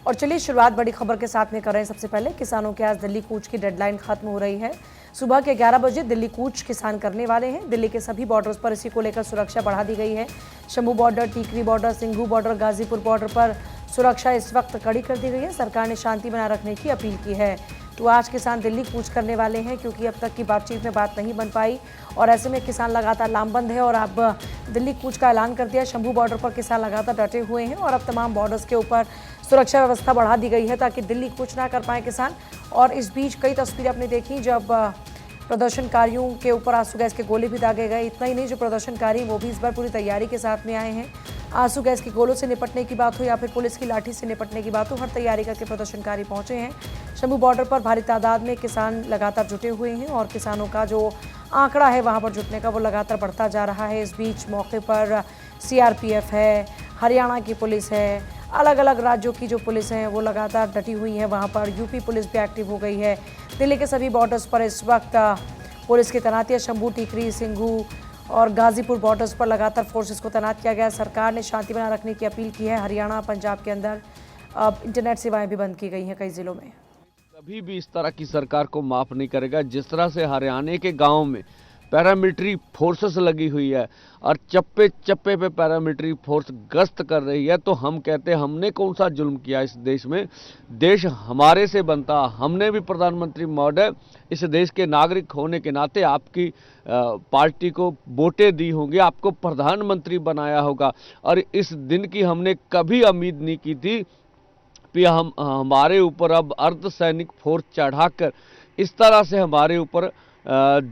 और चलिए शुरुआत बड़ी खबर के साथ में कर रहे हैं। सबसे पहले किसानों के आज दिल्ली कूच की डेडलाइन खत्म हो रही है। सुबह के 11 बजे दिल्ली कूच किसान करने वाले हैं। दिल्ली के सभी बॉर्डर्स पर इसी को लेकर सुरक्षा बढ़ा दी गई है। Shambhu border, Tikri border, Singhu border, Ghazipur border पर सुरक्षा इस वक्त कड़ी कर दी गई है। सरकार ने शांति बनाए रखने की अपील की है। तो आज किसान दिल्ली कूच करने वाले हैं क्योंकि अब तक की बातचीत में बात नहीं बन पाई और ऐसे में किसान लगातार लामबंद है और अब दिल्ली कूच का ऐलान कर दिया। शंभू बॉर्डर पर किसान लगातार डटे हुए हैं और अब तमाम बॉर्डर्स के ऊपर सुरक्षा व्यवस्था बढ़ा दी गई है ताकि दिल्ली कूच ना कर पाए किसान। और इस बीच कई तस्वीरें आपने देखी जब प्रदर्शनकारियों के ऊपर आंसू गैस के गोले भी दागे गए। इतना ही नहीं, जो प्रदर्शनकारी वो भी इस बार पूरी तैयारी के साथ में आए हैं। आंसू गैस के गोलों से निपटने की बात हो या फिर पुलिस की लाठी से निपटने की बात हो, हर तैयारी करके प्रदर्शनकारी पहुंचे हैं। शंभू बॉर्डर पर भारी तादाद में किसान लगातार जुटे हुए हैं और किसानों का जो आंकड़ा है वहां पर जुटने का वो लगातार बढ़ता जा रहा है। इस बीच मौके पर सीआरपीएफ है, हरियाणा की पुलिस है, अलग अलग राज्यों की जो पुलिस हैं वो लगातार डटी हुई है। वहाँ पर यूपी पुलिस भी एक्टिव हो गई है। दिल्ली के सभी बॉर्डर्स पर इस वक्त पुलिस की तैनाती है। शंभू, टीकरी, सिंघू और गाजीपुर बॉर्डर्स पर लगातार फोर्सेस को तैनात किया गया। सरकार ने शांति बनाए रखने की अपील की है। हरियाणा, पंजाब के अंदर अब इंटरनेट सेवाएं भी बंद की गई हैं कई जिलों में। कभी भी इस तरह की सरकार को माफ नहीं करेगा। जिस तरह से हरियाणा के गांव में पैरामिलिट्री फोर्सेस लगी हुई है और चप्पे चप्पे पे पैरामिलिट्री फोर्स गश्त कर रही है, तो हम कहते हैं हमने कौन सा जुल्म किया इस देश में। देश हमारे से बनता। हमने भी प्रधानमंत्री महोदय इस देश के नागरिक होने के नाते आपकी पार्टी को वोटें दी होंगी, आपको प्रधानमंत्री बनाया होगा और इस दिन की हमने कभी उम्मीद नहीं की थी कि हमारे ऊपर अब अर्धसैनिक फोर्स चढ़ाकर इस तरह से हमारे ऊपर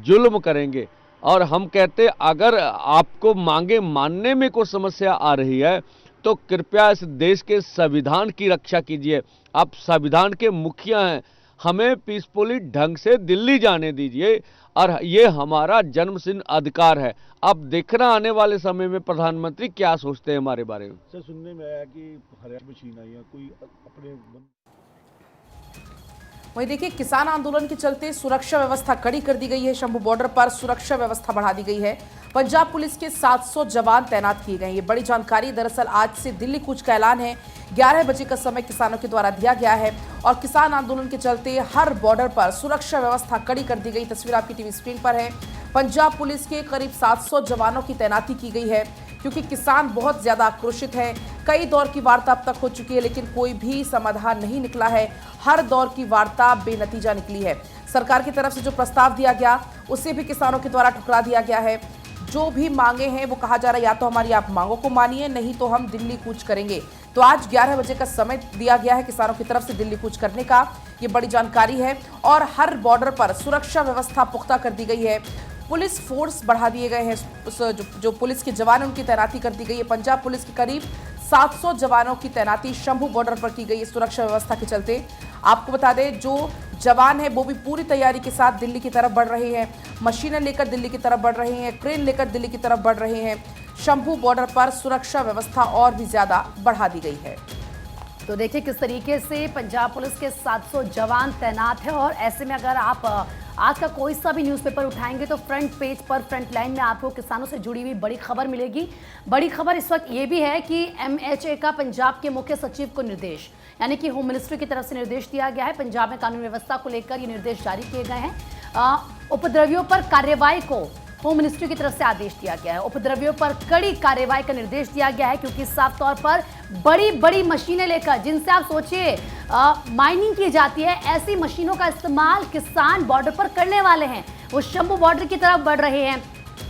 जुल्म करेंगे। और हम कहते अगर आपको मांगे मानने में कोई समस्या आ रही है तो कृपया इस देश के संविधान की रक्षा कीजिए। आप संविधान के मुखिया हैं, हमें पीसफुली ढंग से दिल्ली जाने दीजिए और ये हमारा जन्मसिद्ध अधिकार है। अब देखना आने वाले समय में प्रधानमंत्री क्या सोचते हैं हमारे बारे में। सर, सुनने में आया कि हरियाणा मशीन आई है, कोई अपने वहीं देखिए, किसान आंदोलन के चलते सुरक्षा व्यवस्था कड़ी कर दी गई है। शंभू बॉर्डर पर सुरक्षा व्यवस्था बढ़ा दी गई है। पंजाब पुलिस के 700 जवान तैनात किए गए हैं। ये बड़ी जानकारी। दरअसल आज से दिल्ली कूच का ऐलान है। 11 बजे का समय किसानों के द्वारा दिया गया है और किसान आंदोलन के चलते हर बॉर्डर पर सुरक्षा व्यवस्था कड़ी कर दी गई। तस्वीर आपकी टीवी स्क्रीन पर है। पंजाब पुलिस के करीब 700 जवानों की तैनाती की गई है क्योंकि किसान बहुत ज्यादा आक्रोशित है। कई दौर की वार्ता अब तक हो चुकी है लेकिन कोई भी समाधान नहीं निकला है। हर दौर की वार्ता बेनतीजा निकली है। सरकार की तरफ से जो प्रस्ताव दिया गया उसे भी किसानों के द्वारा ठुकरा दिया गया है। जो भी मांगे हैं वो कहा जा रहा है या तो हमारी आप मांगों को मानिए, नहीं तो हम दिल्ली कूच करेंगे। तो आज 11 बजे का समय दिया गया है किसानों की तरफ से दिल्ली कूच करने का। ये बड़ी जानकारी है और हर बॉर्डर पर सुरक्षा व्यवस्था पुख्ता कर दी गई है। पुलिस फोर्स बढ़ा दिए गए हैं। जो पुलिस के जवान उनकी तैनाती कर दी गई है। पंजाब पुलिस के करीब 700 जवानों की तैनाती शंभू बॉर्डर पर की गई है सुरक्षा व्यवस्था के चलते। आपको बता दें, जो जवान है वो भी पूरी तैयारी के साथ दिल्ली की तरफ बढ़ रहे हैं। मशीनें लेकर दिल्ली की तरफ बढ़ रहे हैं, क्रेन लेकर दिल्ली की तरफ बढ़ रहे हैं। शंभू बॉर्डर पर सुरक्षा व्यवस्था और भी ज्यादा बढ़ा दी गई है। तो देखिए किस तरीके से पंजाब पुलिस के 700 जवान तैनात है और ऐसे में अगर आप आज का कोई सा भी न्यूज़पेपर उठाएंगे तो फ्रंट पेज पर, फ्रंट लाइन में आपको किसानों से जुड़ी हुई बड़ी खबर मिलेगी। बड़ी खबर इस वक्त ये भी है कि MHA का पंजाब के मुख्य सचिव को निर्देश, यानी कि होम मिनिस्ट्री की तरफ से निर्देश दिया गया है। पंजाब में कानून व्यवस्था को लेकर ये निर्देश जारी किए गए हैं। उपद्रवियों पर कार्रवाई को होम मिनिस्ट्री की तरफ से आदेश दिया गया है। उपद्रवियों पर कड़ी कार्रवाई का निर्देश दिया गया है क्योंकि साफ तौर पर बड़ी बड़ी मशीनें लेकर, जिनसे आप सोचिए माइनिंग की जाती है, ऐसी मशीनों का इस्तेमाल किसान बॉर्डर पर करने वाले हैं। वो शंभू बॉर्डर की तरफ बढ़ रहे हैं।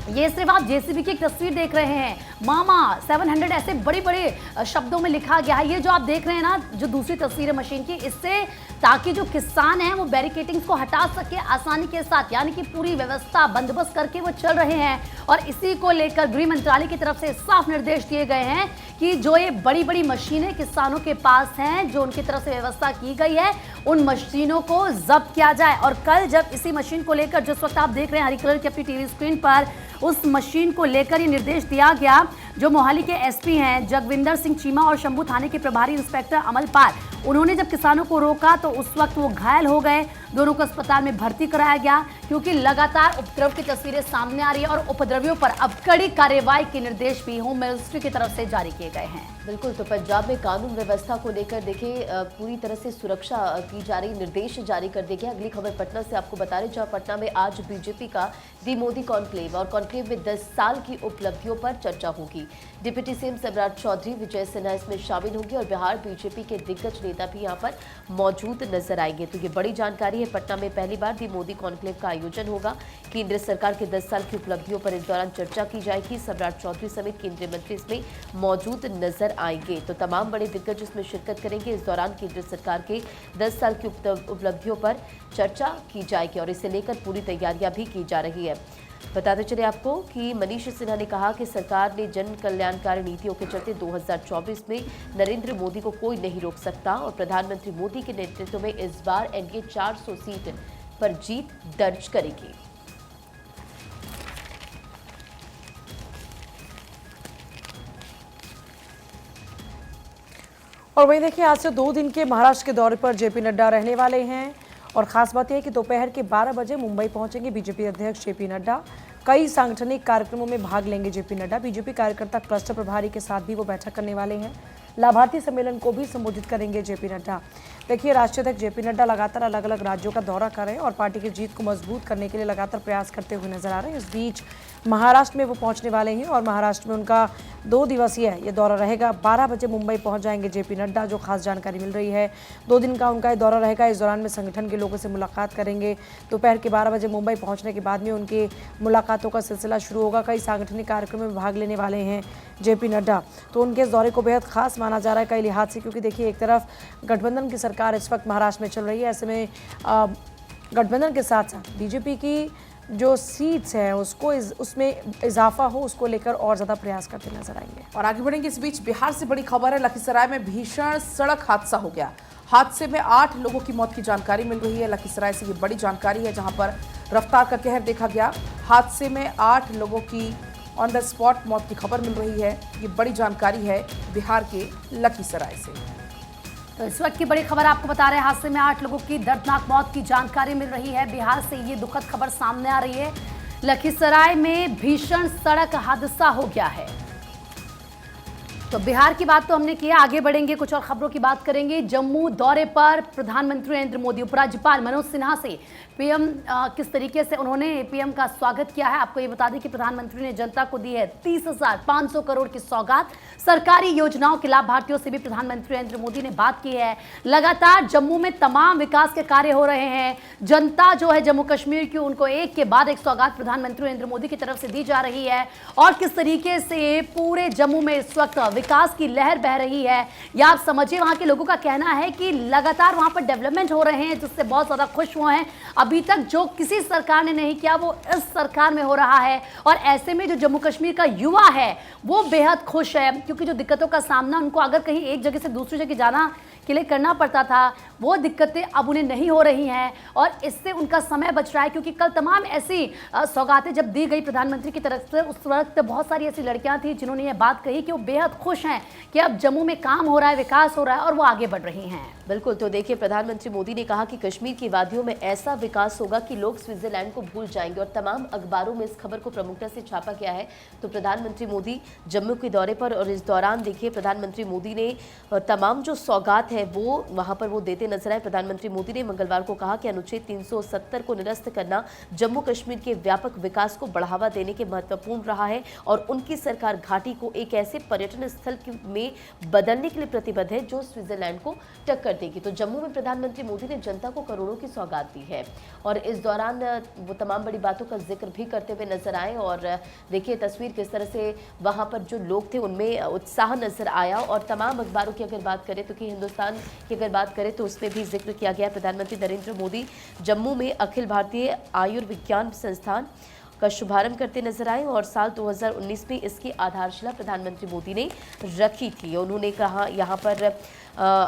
ये सिर्फ आप जेसीबी की एक तस्वीर देख रहे हैं। मामा 700 ऐसे बड़े बड़े शब्दों में लिखा गया है। ये जो आप देख रहे हैं ना, जो दूसरी तस्वीर है मशीन की, इससे ताकि जो किसान हैं वो बैरिकेटिंग्स को हटा सके आसानी के साथ, यानी कि पूरी व्यवस्था बंदोबस्त करके वो चल रहे हैं। और इसी को लेकर गृह मंत्रालय की तरफ से साफ निर्देश दिए गए हैं कि जो ये बड़ी बड़ी मशीनें किसानों के पास हैं, जो उनकी तरफ से व्यवस्था की गई है, उन मशीनों को जब्त किया जाए। और कल जब इसी मशीन को लेकर, जिस वक्त आप देख रहे हैं हरी कलर की अपनी टीवी स्क्रीन पर, उस मशीन को लेकर ये निर्देश दिया गया। जो मोहाली के एसपी हैं जगविंदर सिंह चीमा और शंभू थाने के प्रभारी इंस्पेक्टर अमलपाल, उन्होंने जब किसानों को रोका तो उस वक्त वो घायल हो गए। दोनों को अस्पताल में भर्ती कराया गया क्योंकि लगातार उपद्रव की तस्वीरें सामने आ रही है और उपद्रवियों पर अब कड़ी कार्रवाई के निर्देश भी होम मिनिस्ट्री की तरफ से जारी किए गए हैं। बिल्कुल, तो पंजाब में कानून व्यवस्था को लेकर देखिए पूरी तरह से सुरक्षा की जा रही, निर्देश जारी कर दिए गए। अगली खबर पटना से आपको बता रहे, जहां पटना में आज बीजेपी का दी मोदी कॉन्क्लेव और कॉन्क्लेव में 10 साल की उपलब्धियों पर चर्चा होगी। डिप्टी सीएम सम्राट चौधरी, विजय सिन्हा इसमें शामिल होंगे और बिहार बीजेपी के दिग्गज नेता भी यहाँ पर मौजूद नजर आएंगे। तो ये बड़ी जानकारी है। पटना में पहली बार दी मोदी कॉन्क्लेव का आयोजन होगा। केंद्र सरकार के 10 साल की उपलब्धियों पर इस दौरान चर्चा की जाएगी। सम्राट चौधरी समेत केंद्रीय मंत्री इसमें मौजूद नजर आएंगे। तो तमाम बड़े दिग्गज इसमें शिरकत करेंगे। इस दौरान केंद्र सरकार के 10 साल की उपलब्धियों पर चर्चा की जाएगी और इसे लेकर पूरी तैयारियां भी की जा रही है। बताते चले आपको कि मनीष सिन्हा ने कहा कि सरकार ने जन कल्याणकारी नीतियों के चलते 2024 में नरेंद्र मोदी को कोई नहीं रोक सकता और प्रधानमंत्री मोदी के नेतृत्व में इस बार एनडीए 400 सीट पर जीत दर्ज करेगी। और वहीं देखिए, आज से 2 दिन के महाराष्ट्र के दौरे पर जेपी नड्डा रहने वाले हैं और खास बात यह है कि दोपहर के 12 बजे मुंबई पहुंचेंगे बीजेपी अध्यक्ष जेपी नड्डा। कई सांगठनिक कार्यक्रमों में भाग लेंगे जेपी नड्डा। बीजेपी कार्यकर्ता क्लस्टर प्रभारी के साथ भी वो बैठक करने वाले हैं। लाभार्थी सम्मेलन को भी संबोधित करेंगे जेपी नड्डा। देखिए, राष्ट्रीय अध्यक्ष जेपी नड्डा लगातार अलग अलग राज्यों का दौरा कर रहे हैं और पार्टी की जीत को मजबूत करने के लिए लगातार प्रयास करते हुए नजर आ रहे हैं। इस बीच महाराष्ट्र में वो पहुंचने वाले हैं और महाराष्ट्र में उनका 2 दिवसीय ये दौरा रहेगा। 12 बजे मुंबई पहुंच जाएंगे जेपी नड्डा, जो खास जानकारी मिल रही है। 2 दिन का उनका ये दौरा रहेगा। इस दौरान में संगठन के लोगों से मुलाकात करेंगे। दोपहर के 12 बजे मुंबई पहुंचने के बाद में उनकी मुलाकातों का सिलसिला शुरू होगा। कई सांगठनिक कार्यक्रमों में भाग लेने वाले हैं जेपी नड्डा। तो उनके इस दौरे को बेहद खास माना जा रहा है कई लिहाज से, क्योंकि देखिए, एक तरफ गठबंधन की सरकार इस वक्त महाराष्ट्र में चल रही है। ऐसे में गठबंधन के साथ साथ बीजेपी की जो सीट्स हैं उसमें इजाफा हो, उसको लेकर और ज़्यादा प्रयास करते नजर आएंगे। और आगे बढ़ेंगे। इस बीच बिहार से बड़ी खबर है। लखीसराय में भीषण सड़क हादसा हो गया। हादसे में 8 लोगों की मौत की जानकारी मिल रही है। लखीसराय से ये बड़ी जानकारी है, जहां पर रफ्तार का कहर देखा गया। हादसे में 8 लोगों की ऑन द स्पॉट मौत की खबर मिल रही है। ये बड़ी जानकारी है बिहार के लखीसराय से। तो इस वक्त की बड़ी खबर आपको बता रहे हैं, हादसे में 8 लोगों की दर्दनाक मौत की जानकारी मिल रही है। बिहार से ये दुखद खबर सामने आ रही है। लखीसराय में भीषण सड़क हादसा हो गया है। तो बिहार की बात तो हमने की, आगे बढ़ेंगे, कुछ और खबरों की बात करेंगे। जम्मू दौरे पर प्रधानमंत्री नरेंद्र मोदी, उपराज्यपाल मनोज सिन्हा से पीएम किस तरीके से उन्होंने पीएम का स्वागत किया है। आपको ये बता दें कि प्रधानमंत्री ने जनता को दी है 30,500 करोड़ की सौगात। सरकारी योजनाओं के लाभार्थियों से भी प्रधानमंत्री नरेंद्र मोदी ने बात की है। लगातार जम्मू में तमाम विकास के कार्य हो रहे हैं। जनता जो है जम्मू कश्मीर की, उनको एक के बाद एक सौगात प्रधानमंत्री नरेंद्र मोदी की तरफ से दी जा रही है। और किस तरीके से पूरे जम्मू में इस वक्त विकास की लहर बह रही है, या आप समझिए, वहां के लोगों का कहना है कि लगातार वहां पर डेवलपमेंट हो रहे हैं, जिससे बहुत ज्यादा खुश हुए हैं। अभी तक जो किसी सरकार ने नहीं किया वो इस सरकार में हो रहा है। और ऐसे में जो जम्मू कश्मीर का युवा है वो बेहद खुश है, क्योंकि जो दिक्कतों का सामना उनको अगर कहीं एक जगह से दूसरी जगह जाना के लिए करना पड़ता था, वो दिक्कतें अब उन्हें नहीं हो रही हैं और इससे उनका समय बच रहा है। क्योंकि कल तमाम ऐसी सौगातें जब दी गई प्रधानमंत्री की तरफ से, उस वक्त बहुत सारी ऐसी लड़कियां थी जिन्होंने ये बात कही कि वो बेहद खुश हैं कि अब जम्मू में काम हो रहा है, विकास हो रहा है और वो आगे बढ़ रही हैं। बिल्कुल, तो देखिए, प्रधानमंत्री मोदी ने कहा कि कश्मीर की वादियों में ऐसा विकास होगा कि लोग स्विट्जरलैंड को भूल जाएंगे और तमाम अखबारों में इस खबर को प्रमुखता से छापा गया है। तो प्रधानमंत्री मोदी जम्मू के दौरे पर, और इस दौरान देखिए प्रधानमंत्री मोदी ने तमाम जो सौगात है वो वहां पर वो देते नजर आए। प्रधानमंत्री मोदी ने मंगलवार को कहा कि अनुच्छेद 370 को निरस्त करना जम्मू कश्मीर के व्यापक विकास को बढ़ावा देने के महत्वपूर्ण रहा है और उनकी सरकार घाटी को एक ऐसे पर्यटन स्थल में बदलने के लिए प्रतिबद्ध है जो स्विट्जरलैंड को टक्कर देगी। तो जम्मू में प्रधानमंत्री मोदी ने जनता को करोड़ों की सौगात दी है और इस दौरान वो तमाम बड़ी बातों का जिक्र भी करते हुए नजर आए। और देखिए तस्वीर किस तरह से वहां पर जो लोग थे उनमें उत्साह नजर आया। और तमाम अखबारों की अगर बात करें तो कि हिंदुस्तान की अगर बात करें तो उसमें भी जिक्र किया गया। प्रधानमंत्री नरेंद्र मोदी जम्मू में अखिल भारतीय आयुर्विज्ञान संस्थान का शुभारंभ करते नजर आए और साल 2019 में इसकी आधारशिला प्रधानमंत्री मोदी ने रखी थी। उन्होंने कहा यहाँ पर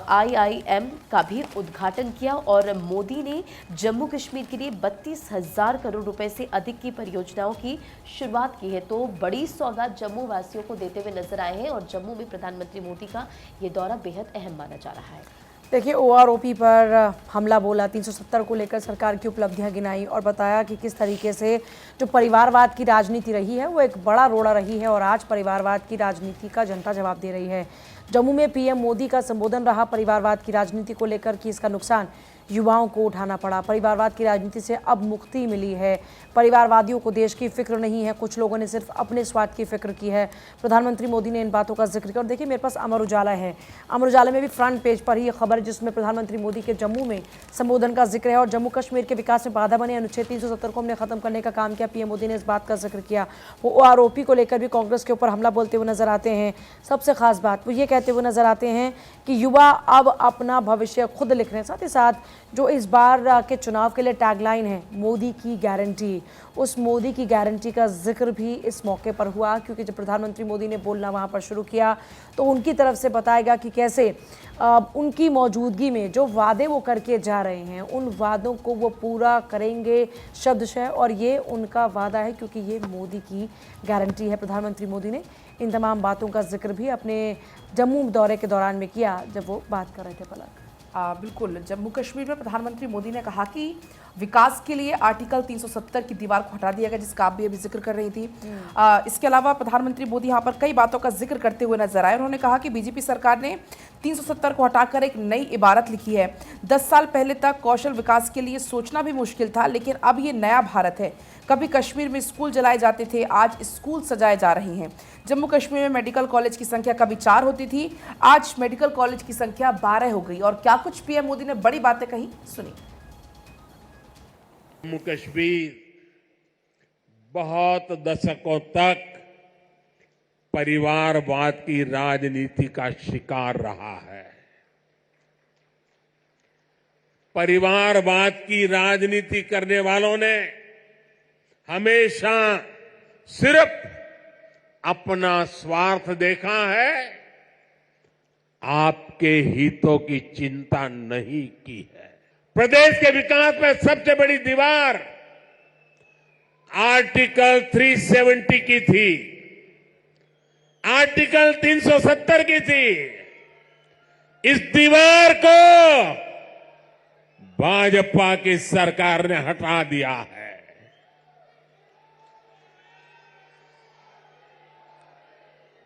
IIM का भी उद्घाटन किया और मोदी ने जम्मू कश्मीर के लिए 32,000 करोड़ रुपए से अधिक की परियोजनाओं की शुरुआत की है। तो बड़ी सौगात जम्मू वासियों को देते हुए नजर आए हैं और जम्मू में प्रधानमंत्री मोदी का ये दौरा बेहद अहम माना जा रहा है। देखिए, OROP पर हमला बोला, 370 को लेकर सरकार की उपलब्धियां गिनाई और बताया कि किस तरीके से जो परिवारवाद की राजनीति रही है वो एक बड़ा रोड़ा रही है और आज परिवारवाद की राजनीति का जनता जवाब दे रही है। जम्मू में पीएम मोदी का संबोधन रहा। परिवारवाद की राजनीति को लेकर कि इसका नुकसान युवाओं को उठाना पड़ा। परिवारवाद की राजनीति से अब मुक्ति मिली है। परिवारवादियों को देश की फिक्र नहीं है, कुछ लोगों ने सिर्फ अपने स्वार्थ की फिक्र की है। प्रधानमंत्री मोदी ने इन बातों का जिक्र किया। और देखिए मेरे पास अमर उजाला है, अमर उजाला में भी फ्रंट पेज पर ही ये खबर है जिसमें प्रधानमंत्री मोदी के जम्मू में संबोधन का जिक्र है। और जम्मू कश्मीर के विकास में बाधा बने अनुच्छेद 370 को हमने खत्म करने का काम किया। पीएम मोदी ने इस बात का जिक्र किया। वो आरोपी को लेकर भी कांग्रेस के ऊपर हमला बोलते हुए नजर आते हैं। सबसे खास बात वो ये कहते हुए नजर आते हैं कि युवा अब अपना भविष्य खुद लिख रहे हैं। साथ ही साथ जो इस बार के चुनाव के लिए टैगलाइन है मोदी की गारंटी, उस मोदी की गारंटी का जिक्र भी इस मौके पर हुआ, क्योंकि जब प्रधानमंत्री मोदी ने बोलना वहां पर शुरू किया तो उनकी तरफ से बताया गया कि कैसे उनकी मौजूदगी में जो वादे वो करके जा रहे हैं उन वादों को वो पूरा करेंगे शब्दशः, और ये उनका वादा है क्योंकि ये मोदी की गारंटी है। प्रधानमंत्री मोदी ने इन तमाम बातों का जिक्र भी अपने जम्मू दौरे के दौरान में किया जब वो बात कर रहे थे। पलक बिल्कुल, जम्मू कश्मीर में प्रधानमंत्री मोदी ने कहा कि विकास के लिए आर्टिकल 370 की दीवार को हटा दिया गया, जिसका आप भी अभी जिक्र कर रही थी। इसके अलावा प्रधानमंत्री मोदी यहाँ पर कई बातों का जिक्र करते हुए नजर आए। उन्होंने कहा कि बीजेपी सरकार ने 370 को हटाकर एक नई इबारत लिखी है। 10 साल पहले तक कौशल विकास के लिए सोचना भी मुश्किल था, लेकिन अब ये नया भारत है। कभी कश्मीर में स्कूल जलाए जाते थे, आज स्कूल सजाए जा रहे हैं। जम्मू कश्मीर में मेडिकल कॉलेज की संख्या कभी 4 होती थी, आज मेडिकल कॉलेज की संख्या 12 हो गई। और क्या कुछ पीएम मोदी ने बड़ी बातें कही, सुनिए। जम्मू कश्मीर बहुत दशकों तक परिवारवाद की राजनीति का शिकार रहा है। परिवारवाद की राजनीति करने वालों ने हमेशा सिर्फ अपना स्वार्थ देखा है, आपके हितों की चिंता नहीं की है। प्रदेश के विकास में सबसे बड़ी दीवार आर्टिकल 370 की थी, आर्टिकल 370 की थी। इस दीवार को भाजपा की सरकार ने हटा दिया है।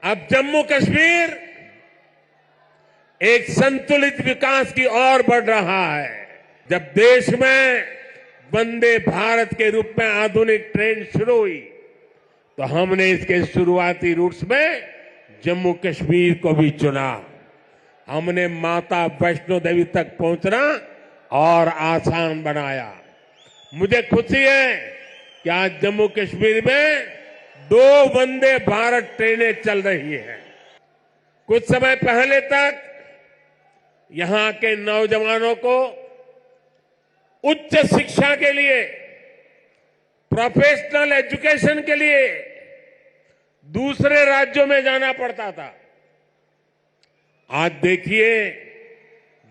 अब जम्मू कश्मीर एक संतुलित विकास की ओर बढ़ रहा है। जब देश में वंदे भारत के रूप में आधुनिक ट्रेन शुरू हुई तो हमने इसके शुरुआती रूट्स में जम्मू कश्मीर को भी चुना। हमने माता वैष्णो देवी तक पहुंचना और आसान बनाया। मुझे खुशी है कि आज जम्मू कश्मीर में 2 वंदे भारत ट्रेनें चल रही हैं। कुछ समय पहले तक यहां के नौजवानों को उच्च शिक्षा के लिए, प्रोफेशनल एजुकेशन के लिए दूसरे राज्यों में जाना पड़ता था। आज देखिए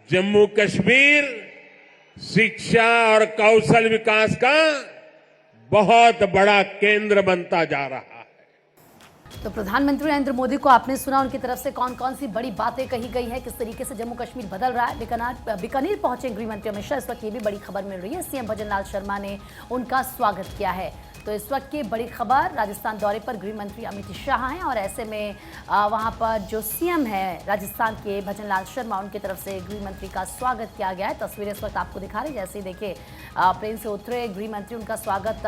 जम्मू कश्मीर शिक्षा और कौशल विकास का बहुत बड़ा केंद्र बनता जा रहा है। तो प्रधानमंत्री नरेंद्र मोदी को आपने सुना, उनकी तरफ से कौन कौन सी बड़ी बातें कही गई है, किस तरीके से जम्मू कश्मीर बदल रहा है। बीकानेर पहुंचे गृह मंत्री अमित शाह, इस वक्त ये भी बड़ी खबर मिल रही है। सीएम भजनलाल शर्मा ने उनका स्वागत किया है। तो इस वक्त की बड़ी खबर, राजस्थान दौरे पर गृह मंत्री अमित शाह हैं और ऐसे में वहां पर जो सीएम है राजस्थान के भजनलाल शर्मा, उनकी तरफ से गृह मंत्री का स्वागत किया गया है। तस्वीरें इस वक्त आपको दिखा रही, जैसे ही देखिए प्लेन से उतरे गृह मंत्री, उनका स्वागत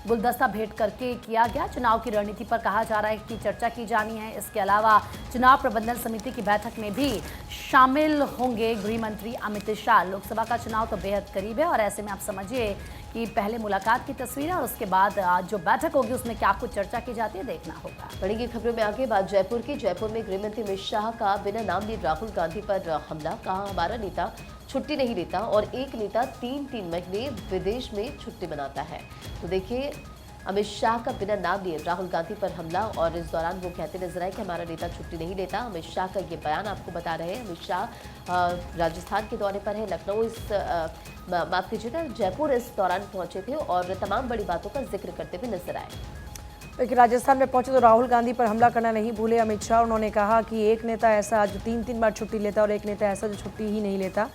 गुलदस्ता भेंट करके किया गया। चुनाव की रणनीति पर कहा जा रहा है कि चर्चा की जानी है। इसके अलावा चुनाव प्रबंधन समिति की बैठक में भी शामिल होंगे गृह मंत्री अमित शाह। लोकसभा का चुनाव तो बेहद करीब है और ऐसे में आप समझिए कि पहले मुलाकात की तस्वीर है और उसके बाद जो बैठक होगी उसमें क्या कुछ चर्चा की जाती है, देखना होगा। बढ़ेंगी खबरों में आगे बात जयपुर की। जयपुर में गृह मंत्री अमित शाह का बिना नाम लिए राहुल गांधी पर हमला। कहा हमारा नेता छुट्टी नहीं लेता और एक नेता 3-3 महीने विदेश में छुट्टी मनाता है। तो देखिए अमित शाह का बिना नाम लिए राहुल गांधी पर हमला और इस दौरान वो कहते नजर आए कि हमारा नेता छुट्टी नहीं लेता। अमित शाह का ये बयान आपको बता रहे हैं। अमित शाह राजस्थान के दौरे पर है, लखनऊ माफ कीजिएगा जयपुर इस दौरान पहुंचे थे और तमाम बड़ी बातों का जिक्र करते हुए नजर आए। लेकिन राजस्थान में पहुंचे तो राहुल गांधी पर हमला करना नहीं भूले अमित शाह। उन्होंने कहा कि एक नेता ऐसा जो 3-3 बार छुट्टी लेता और एक नेता ऐसा जो छुट्टी ही नहीं लेता।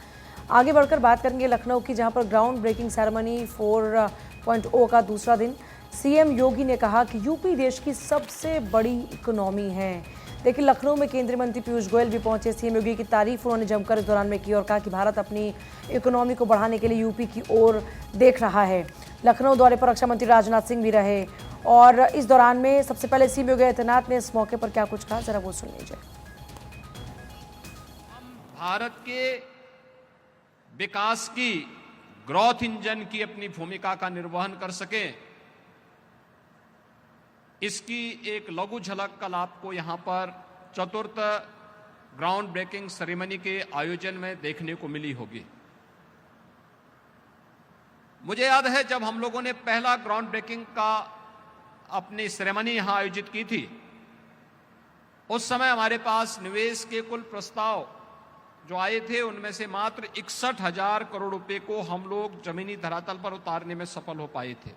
आगे बढ़कर बात करेंगे लखनऊ की, जहां पर ग्राउंड ब्रेकिंग सेरेमनी 4.0 का दूसरा दिन। सीएम योगी ने कहा कि यूपी देश की सबसे बड़ी इकोनॉमी है। देखिए, लखनऊ में केंद्रीय मंत्री पीयूष गोयल भी पहुंचे। सीएम योगी की तारीफ उन्होंने जमकर इस दौरान में की और कहा कि भारत अपनी इकोनॉमी को बढ़ाने के लिए यूपी की ओर देख रहा है। लखनऊ दौरे पर रक्षा मंत्री राजनाथ सिंह भी रहे और इस दौरान में सबसे पहले सीएम योगी आदित्यनाथ ने इस मौके पर क्या कुछ कहा, जरा वो सुन लीजिए। भारत के विकास की ग्रोथ इंजन की अपनी भूमिका का निर्वहन कर सके, इसकी एक लघु झलक कल आपको यहां पर चतुर्थ ग्राउंड ब्रेकिंग सेरेमनी के आयोजन में देखने को मिली होगी। मुझे याद है जब हम लोगों ने पहला ग्राउंड ब्रेकिंग का अपनी सेरेमनी यहां आयोजित की थी, उस समय हमारे पास निवेश के कुल प्रस्ताव जो आए थे उनमें से मात्र 61,000 करोड़ रुपए को हम लोग जमीनी धरातल पर उतारने में सफल हो पाए थे।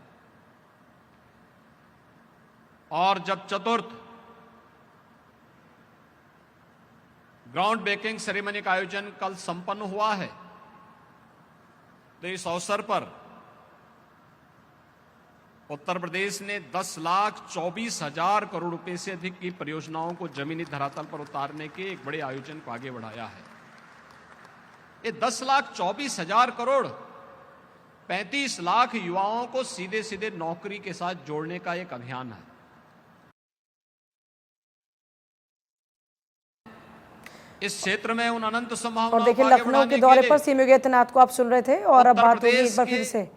और जब चतुर्थ ग्राउंड ब्रेकिंग सेरेमनी का आयोजन कल संपन्न हुआ है, तो इस अवसर पर उत्तर प्रदेश ने 10,24,000 करोड़ रुपए से अधिक की परियोजनाओं को जमीनी धरातल पर उतारने के एक बड़े आयोजन को आगे बढ़ाया है। ये 10,24,000 करोड़ 35 लाख युवाओं को सीधे सीधे नौकरी के साथ जोड़ने का एक अभियान है। इस क्षेत्र में उन अनंत संभावनाओं और देखिए, लखनऊ के दौरे पर सीएम योगी आदित्यनाथ को आप सुन रहे थे और अब बात होगी एक बार फिर से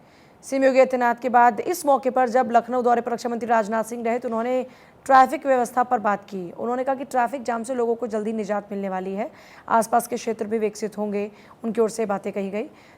सीएम योगी आदित्यनाथ के बाद इस मौके पर जब लखनऊ दौरे पर रक्षा मंत्री राजनाथ सिंह रहे तो उन्होंने ट्रैफिक व्यवस्था पर बात की। उन्होंने कहा कि ट्रैफिक जाम से लोगों को जल्दी निजात मिलने वाली है, आसपास के क्षेत्र भी विकसित होंगे, उनकी ओर से बातें कही गई।